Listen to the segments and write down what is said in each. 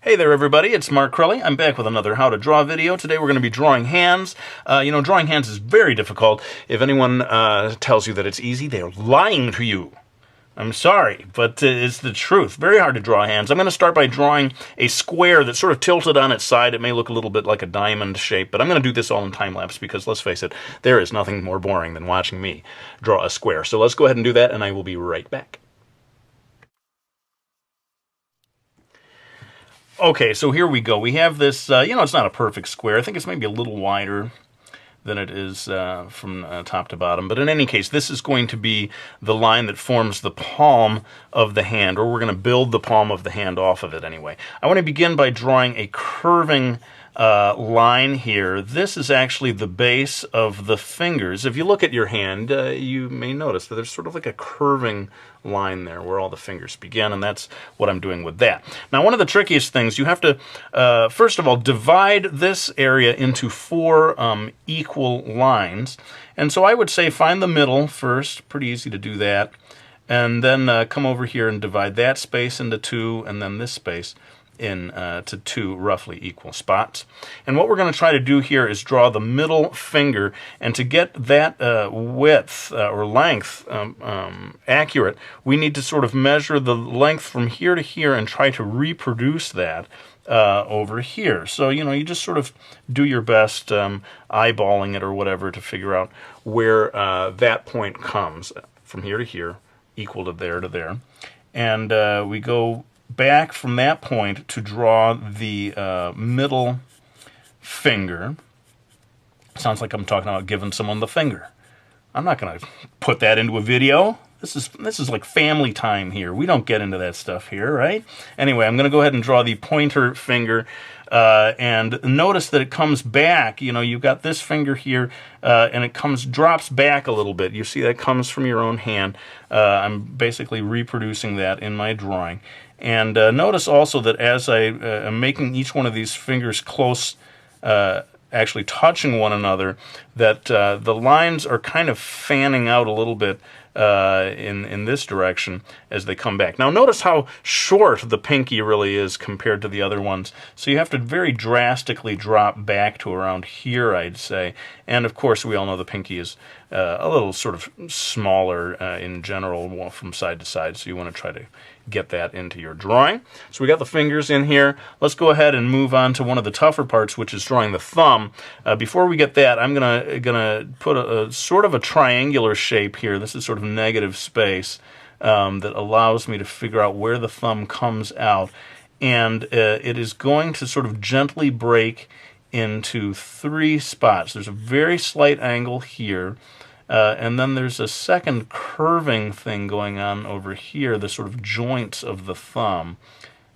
Hey there everybody, it's Mark Crowley. I'm back with another How to Draw video. Today we're going to be drawing hands. Drawing hands is very difficult. If anyone tells you that it's easy, they're lying to you. I'm sorry, but it's the truth. Very hard to draw hands. I'm going to start by drawing a square that's sort of tilted on its side. It may look a little bit like a diamond shape, but I'm going to do this all in time-lapse because, let's face it, there is nothing more boring than watching me draw a square. So let's go ahead and do that, and I will be right back. Okay, so here we go. We have this, it's not a perfect square. I think it's maybe a little wider than it is from top to bottom. But in any case, this is going to be the line that forms the palm of the hand, or we're going to build the palm of the hand off of it anyway. I want to begin by drawing a curving line here. This is actually the base of the fingers. If you look at your hand, you may notice that there's sort of like a curving line there where all the fingers begin, and that's what I'm doing with that. Now, one of the trickiest things, you have to, first of all, divide this area into four equal lines. And so I would say find the middle first, pretty easy to do that, and then come over here and divide that space into two, and then this space into two roughly equal spots. And what we're going to try to do here is draw the middle finger, and to get that width or length accurate, we need to sort of measure the length from here to here and try to reproduce that over here. So, you just sort of do your best eyeballing it or whatever to figure out where that point comes from here to here, equal to there. And we go back from that point to draw the middle finger. Sounds like I'm talking about giving someone the finger. I'm not going to put that into a video. This is like family time here. We don't get into that stuff here, right? Anyway, I'm going to go ahead and draw the pointer finger, and notice that it comes back. You've got this finger here, and it drops back a little bit. You see that comes from your own hand. I'm basically reproducing that in my drawing. And notice also that as I am making each one of these fingers close, actually touching one another, that the lines are kind of fanning out a little bit in this direction as they come back. Now notice how short the pinky really is compared to the other ones. So you have to very drastically drop back to around here, I'd say. And of course we all know the pinky is a little sort of smaller in general from side to side, so you want to try to get that into your drawing. So we got the fingers in here. Let's go ahead and move on to one of the tougher parts, which is drawing the thumb. Before we get that, I'm gonna put a sort of a triangular shape here. This is sort of negative space that allows me to figure out where the thumb comes out, and it is going to sort of gently break into three spots. There's a very slight angle here, and then there's a second curving thing going on over here, the sort of joints of the thumb,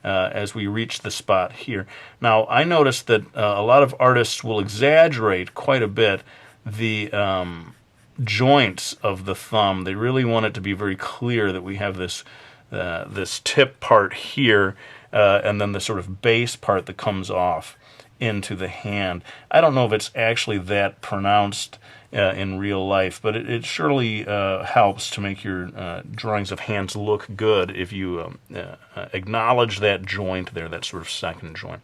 as we reach the spot here. Now, I noticed that a lot of artists will exaggerate quite a bit the joints of the thumb. They really want it to be very clear that we have this tip part here, and then the sort of base part that comes off into the hand. I don't know if it's actually that pronounced in real life, but it surely helps to make your drawings of hands look good if you acknowledge that joint there, that sort of second joint.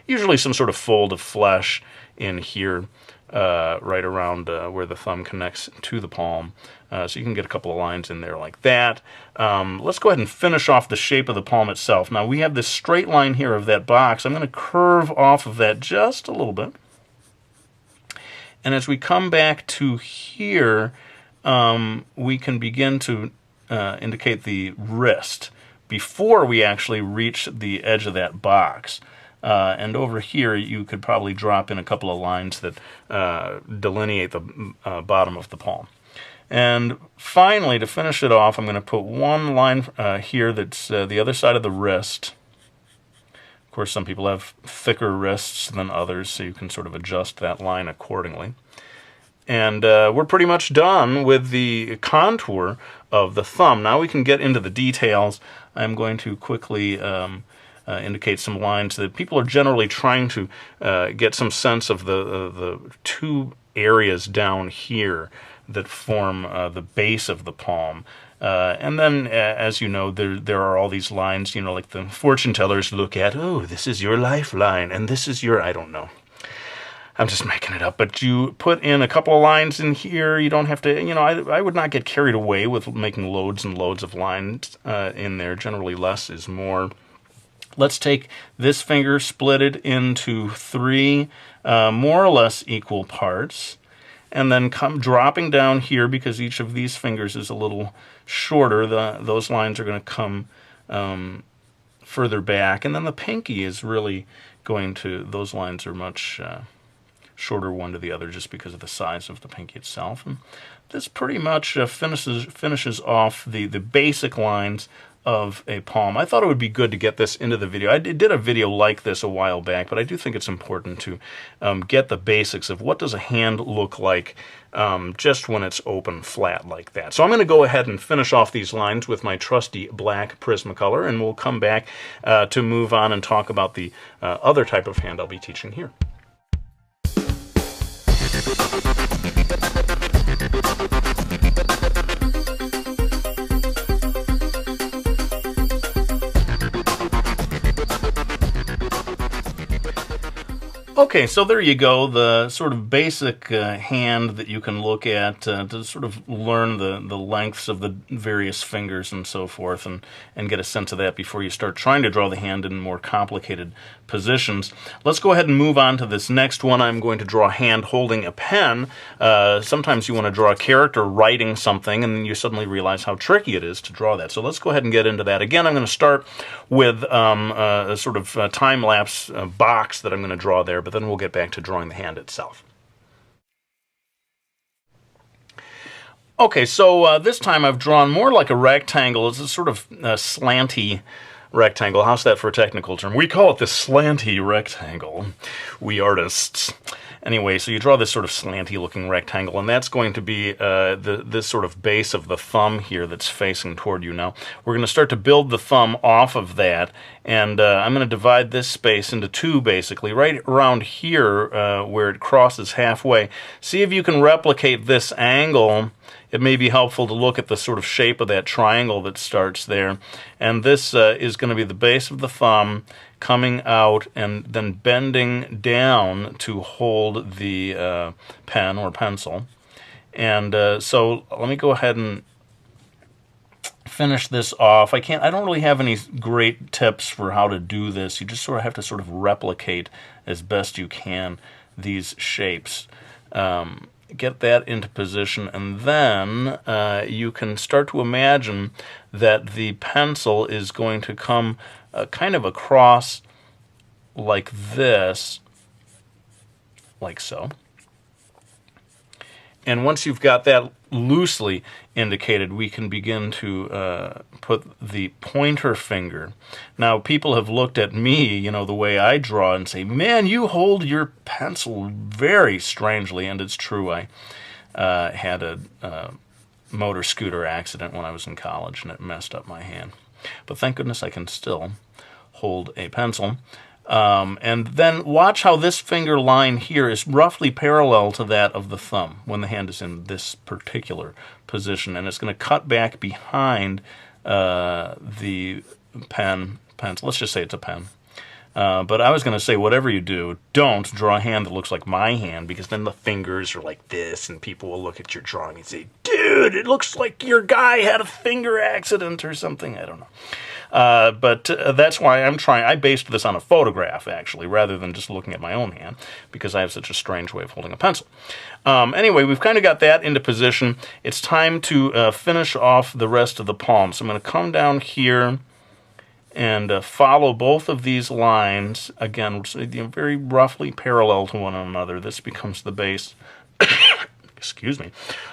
Usually some sort of fold of flesh in here, right around where the thumb connects to the palm. So you can get a couple of lines in there like that. Let's go ahead and finish off the shape of the palm itself. Now we have this straight line here of that box. I'm going to curve off of that just a little bit. And as we come back to here, we can begin to indicate the wrist before we actually reach the edge of that box. And over here, you could probably drop in a couple of lines that delineate the bottom of the palm. And finally, to finish it off, I'm going to put one line here that's the other side of the wrist. Of course, some people have thicker wrists than others, so you can sort of adjust that line accordingly. And we're pretty much done with the contour of the thumb. Now we can get into the details. I'm going to quickly indicate some lines that people are generally trying to get some sense of the two areas down here that form the base of the palm. And then, as you know, there are all these lines, like the fortune tellers look at, oh, this is your lifeline, and this is your, I don't know. I'm just making it up, but you put in a couple of lines in here. You don't have to, I would not get carried away with making loads and loads of lines in there. Generally, less is more. Let's take this finger, split it into 3 more or less equal parts, and then come dropping down here, because each of these fingers is a little shorter. Those lines are going to come further back, and then the pinky is really going to, those lines are much shorter one to the other just because of the size of the pinky itself. And this pretty much finishes off the basic lines of a palm. I thought it would be good to get this into the video. I did a video like this a while back, but I do think it's important to get the basics of what does a hand look like just when it's open flat like that. So I'm going to go ahead and finish off these lines with my trusty black Prismacolor, and we'll come back to move on and talk about the other type of hand I'll be teaching here. Okay, so there you go, the sort of basic hand that you can look at to sort of learn the lengths of the various fingers and so forth, and get a sense of that before you start trying to draw the hand in more complicated positions. Let's go ahead and move on to this next one. I'm going to draw a hand holding a pen. Sometimes you want to draw a character writing something, and then you suddenly realize how tricky it is to draw that. So let's go ahead and get into that. Again, I'm going to start with a sort of time-lapse box that I'm going to draw there, but then we'll get back to drawing the hand itself. Okay, so this time I've drawn more like a rectangle. It's a sort of slanty rectangle. How's that for a technical term? We call it the slanty rectangle, we artists. Anyway, so you draw this sort of slanty-looking rectangle, and that's going to be this sort of base of the thumb here that's facing toward you. Now, we're going to start to build the thumb off of that, and I'm going to divide this space into 2, basically, right around here where it crosses halfway. See if you can replicate this angle. It may be helpful to look at the sort of shape of that triangle that starts there. And this is going to be the base of the thumb coming out and then bending down to hold the pen or pencil. And so let me go ahead and finish this off. I don't really have any great tips for how to do this. You just sort of have to sort of replicate as best you can these shapes. Get that into position, and then you can start to imagine that the pencil is going to come kind of across like this, like so. And once you've got that loosely indicated, we can begin to put the pointer finger. Now, people have looked at me, the way I draw, and say, man, you hold your pencil very strangely. And it's true. I had a motor scooter accident when I was in college, and it messed up my hand. But thank goodness I can still hold a pencil. And then watch how this finger line here is roughly parallel to that of the thumb when the hand is in this particular position. And it's going to cut back behind the pencil. Let's just say it's a pen. But I was going to say, whatever you do, don't draw a hand that looks like my hand, because then the fingers are like this, and people will look at your drawing and say, dude, it looks like your guy had a finger accident or something. I don't know. But that's why I based this on a photograph, actually, rather than just looking at my own hand, because I have such a strange way of holding a pencil. Anyway, we've kind of got that into position. It's time to finish off the rest of the palm. So I'm going to come down here and follow both of these lines, again, very roughly parallel to one another. This becomes the base excuse me,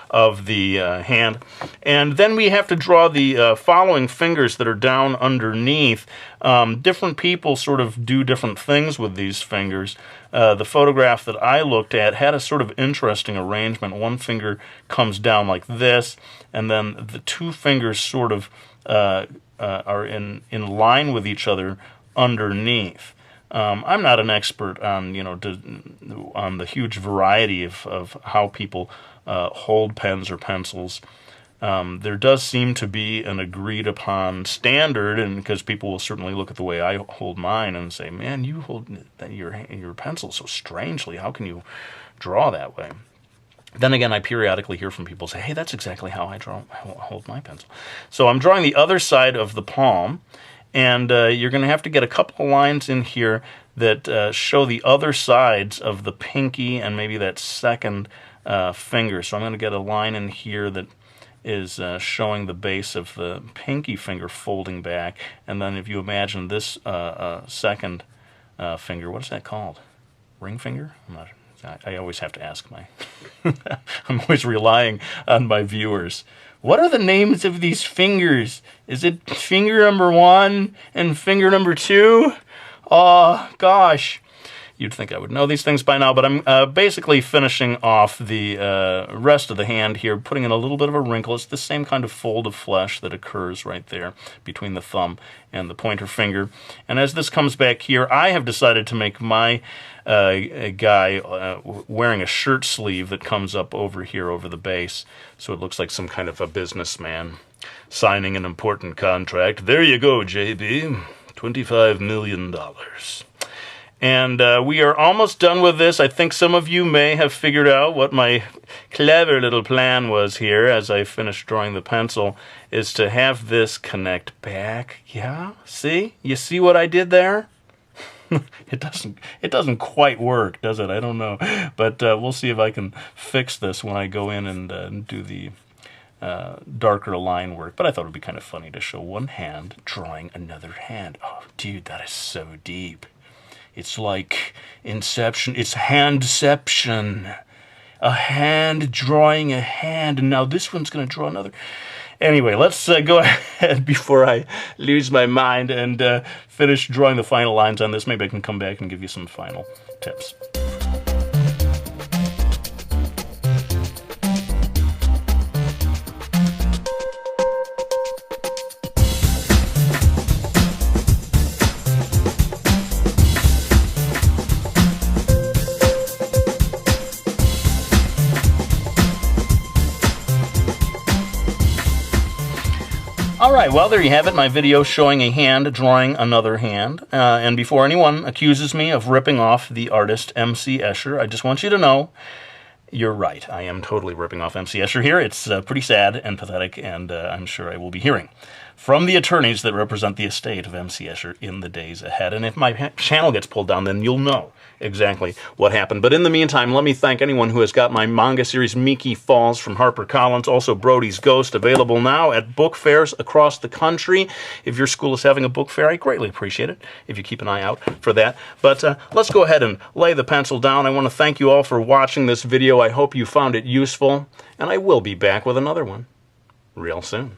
of the hand. And then we have to draw the following fingers that are down underneath. Different people sort of do different things with these fingers. The photograph that I looked at had a sort of interesting arrangement. One finger comes down like this, and then the 2 fingers sort of are in line with each other underneath. I'm not an expert on on the huge variety of how people hold pens or pencils. There does seem to be an agreed upon standard, and because people will certainly look at the way I hold mine and say, man, you hold your pencil so strangely. How can you draw that way? Then again, I periodically hear from people say, hey, that's exactly how I hold my pencil. So I'm drawing the other side of the palm, and you're going to have to get a couple of lines in here that show the other sides of the pinky and maybe that second finger. So I'm going to get a line in here that is showing the base of the pinky finger folding back, and then if you imagine this second finger, what is that called? Ring finger? I always have to ask my... I'm always relying on my viewers. What are the names of these fingers? Is it finger number 1 and finger number 2? Oh, gosh. You'd think I would know these things by now, but I'm basically finishing off the rest of the hand here, putting in a little bit of a wrinkle. It's the same kind of fold of flesh that occurs right there between the thumb and the pointer finger. And as this comes back here, I have decided to make my guy wearing a shirt sleeve that comes up over here over the base, so it looks like some kind of a businessman signing an important contract. There you go, JB, $25 million. And we are almost done with this. I think some of you may have figured out what my clever little plan was here as I finished drawing the pencil, is to have this connect back. Yeah? See? You see what I did there? It doesn't quite work, does it? I don't know. But we'll see if I can fix this when I go in and do the darker line work. But I thought it would be kind of funny to show one hand drawing another hand. Oh, dude, that is so deep. It's like Inception. It's handception. A hand drawing a hand. And now this one's going to draw another. Anyway, let's go ahead before I lose my mind and finish drawing the final lines on this. Maybe I can come back and give you some final tips. Alright, well, there you have it, my video showing a hand drawing another hand. And before anyone accuses me of ripping off the artist M.C. Escher, I just want you to know, you're right. I am totally ripping off M.C. Escher here. It's pretty sad and pathetic, and I'm sure I will be hearing from the attorneys that represent the estate of M.C. Escher in the days ahead. And if my channel gets pulled down, then you'll know exactly what happened. But in the meantime, let me thank anyone who has got my manga series Miki Falls from HarperCollins, also Brody's Ghost, available now at book fairs across the country. If your school is having a book fair, I greatly appreciate it if you keep an eye out for that. But let's go ahead and lay the pencil down. I want to thank you all for watching this video. I hope you found it useful, and I will be back with another one real soon.